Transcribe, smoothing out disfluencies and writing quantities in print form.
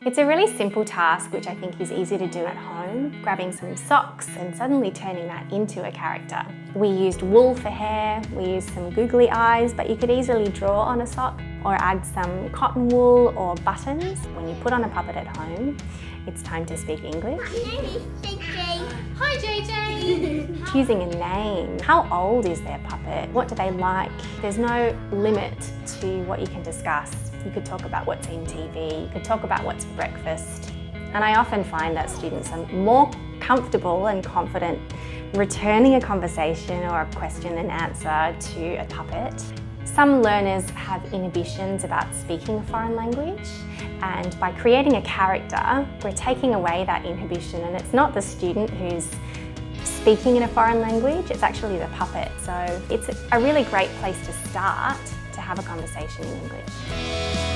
It's a really simple task which I think is easy to do at home, grabbing some socks and suddenly turning that into a character. We used wool for hair, we used some googly eyes, but you could easily draw on a sock or add some cotton wool or buttons. When you put on a puppet at home, it's time to speak English. My name is JJ. Hi JJ! Choosing a name. How old is their puppet? What do they like? There's no limit to what you can discuss. You could talk about what's in TV, you could talk about what's for breakfast. And I often find that students are more comfortable and confident returning a conversation or a question and answer to a puppet. Some learners have inhibitions about speaking a foreign language, and by creating a character, we're taking away that inhibition, and it's not the student who's speaking in a foreign language, it's actually the puppet. So it's a really great place to start to have a conversation in English.